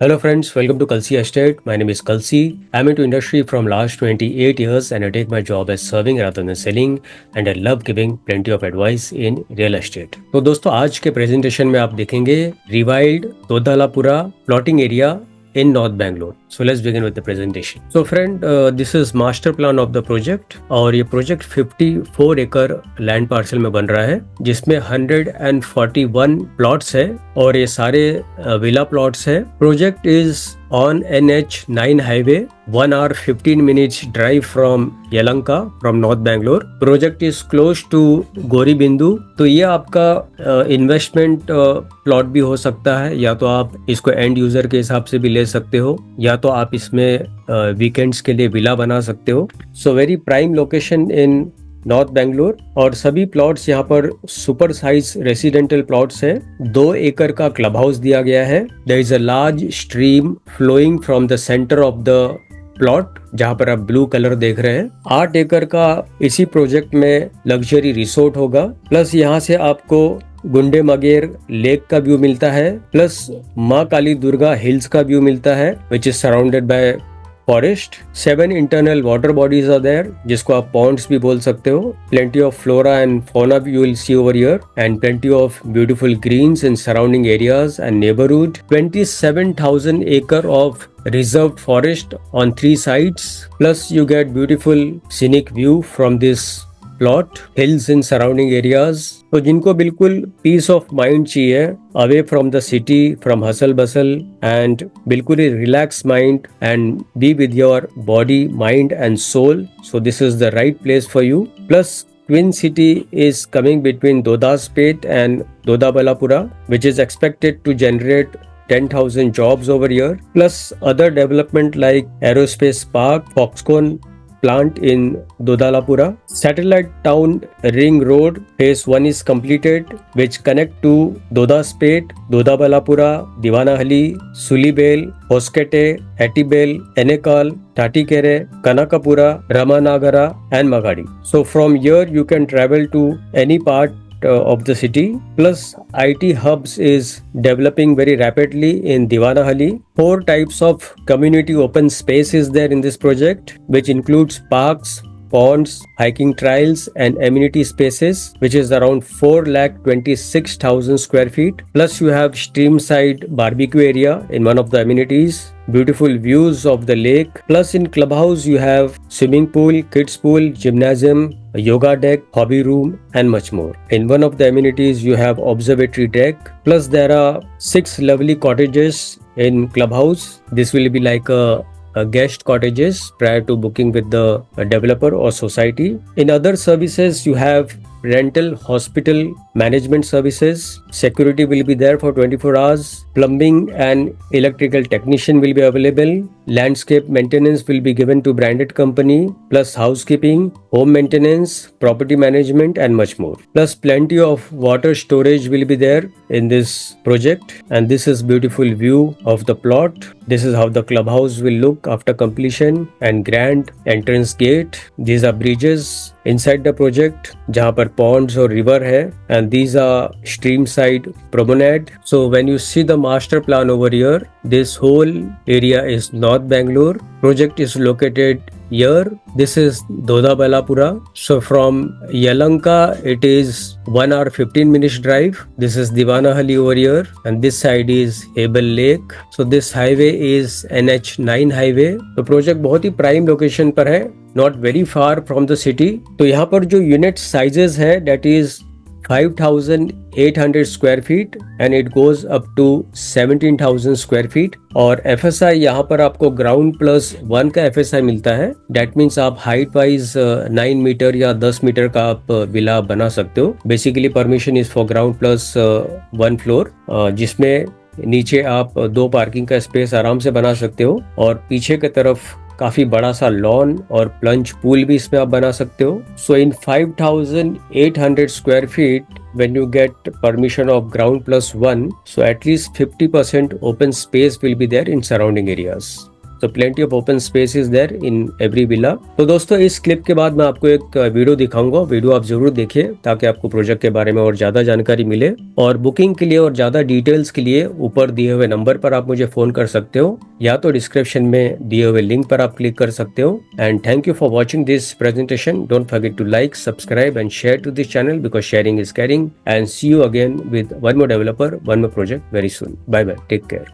Hello friends, welcome to Kalsi Estate. My name is Kalsi. I'm into industry from last 28 years and I take my job as serving rather than selling and I love giving plenty of advice in real estate. तो दोस्तों आज के presentation में आप देखेंगे rewild Doddalapura plotting area in North Bangalore. So let's begin with the presentation. So friend, this is master plan of the project और ये project 54 एकड़ लैंड पार्सल में बन रहा है जिसमें 141 प्लॉट्स है और ये सारे विला प्लॉट्स है. Project is on NH9 highway, 1 hour 15 minutes drive from Yelahanka from North Bangalore. Project is close to Goribindu. तो ये आपका इन्वेस्टमेंट प्लॉट भी हो सकता है या तो आप इसको एंड यूजर के हिसाब से भी ले सकते हो या तो आप इसमें वीकेंड्स के लिए विला बना सकते हो. So very prime location in north Bangalore और सभी प्लॉट्स यहाँ पर सुपर साइज रेसिडेंटल प्लॉट्स हैं. 2 एकड़ का क्लब हाउस दिया गया है. There is a large stream flowing from the centre of the plot जहाँ पर आप ब्लू कलर देख रहे हैं. 8 एकड़ का इसी प्रोजेक्ट में लग्जरी रिसोर्ट होगा. प्लस यहाँ से आपको गुंडे मगेर लेक का व्यू मिलता है प्लस माँ काली दुर्गा हिल्स का व्यू मिलता है which is surrounded by forest. 7 internal water bodies are there जिसको आप पॉन्ड्स भी बोल सकते हो. Plenty of flora and fauna you will see over here and plenty of beautiful greens in surrounding areas and neighbourhood. 27,000 acre of reserved forest on 3 sides plus you get beautiful scenic view from this plot, hills in surrounding areas. तो जिनको बिल्कुल peace of mind चाहिए away from the city from hustle bustle and बिल्कुल ही relax mind and be with your body mind and soul, so this is the right place for you. Plus Twin City is coming between Dodaspet and Dodabalapura, which is expected to generate 10,000 jobs over here, plus other development like Aerospace Park, Foxconn plant in Dodalapura. Satellite town ring road phase 1 is completed which connect to Dodaspet, Dodabalapura, Divanahalli, Sulibel, Hoskete, Hatibel, Enekal, Tatikere, Kanakapura, Ramanagara and Magadi. So from here you can travel to any part of the city. Plus IT hubs is developing very rapidly in Divanahalli. 4 types of community open space is there in this project which includes parks, ponds, hiking trails and amenity spaces which is around 4,26,000 square feet. Plus you have stream side barbecue area in one of the amenities, beautiful views of the lake. Plus in clubhouse you have swimming pool, kids pool, gymnasium, a yoga deck, hobby room and much more. In one of the amenities you have observatory deck. Plus there are 6 lovely cottages in clubhouse. This will be like a guest cottages prior to booking with the developer or society. In other services you have rental hospital management services. Security will be there for 24 hours. Plumbing and electrical technician will be available. Landscape maintenance will be given to branded company, plus housekeeping, home maintenance, property management and much more. Plus plenty of water storage will be there in this project. And this is beautiful view of the plot. This is how the clubhouse will look after completion and grand entrance gate. These are bridges inside the project जहाँ पर ponds और river है and these are stream side promenade. So when you see the master plan over here, this whole area is North Bangalore. Project is located here. This is Dodabalapura. So from Yelahanka it is 1 hour 15 minutes drive. This is Divanahalli over here and this side is Hebel Lake. So this highway is NH9 highway. तो project बहुत ही prime location पर है, not very far from the city. तो यहाँ पर जो unit sizes है that is 5,800 square feet and it goes up to 17,000 square feet. और FSI यहाँ पर आपको ग्राउंड प्लस 1 का FSI मिलता है. That means आप हाइट वाइज 9 मीटर या 10 मीटर का आप विला बना सकते हो. Basically permission is for ground plus 1 floor जिसमें नीचे आप 2 पार्किंग का स्पेस आराम से बना सकते हो और पीछे की तरफ काफी बड़ा सा लॉन और प्लंज पूल भी इसमें आप बना सकते हो. सो इन 5,800 square feet when you get permission of ground plus 1, so at least 50% open space will be there in surrounding areas. So plenty of open space is there in every villa. तो दोस्तों इस clip के बाद मैं आपको एक video दिखाऊंगा, video आप जरूर देखिए ताकि आपको प्रोजेक्ट के बारे में और ज्यादा जानकारी मिले। और बुकिंग के लिए और ज्यादा डिटेल्स के लिए ऊपर दिए हुए नंबर पर आप मुझे फोन कर सकते हो या तो डिस्क्रिप्शन में दिए हुए लिंक पर आप क्लिक कर सकते हो। And thank you for watching this presentation. Don't forget to like, subscribe and share to this channel because sharing is caring. And see you again with one more developer, one more project very soon. Bye bye. Take care.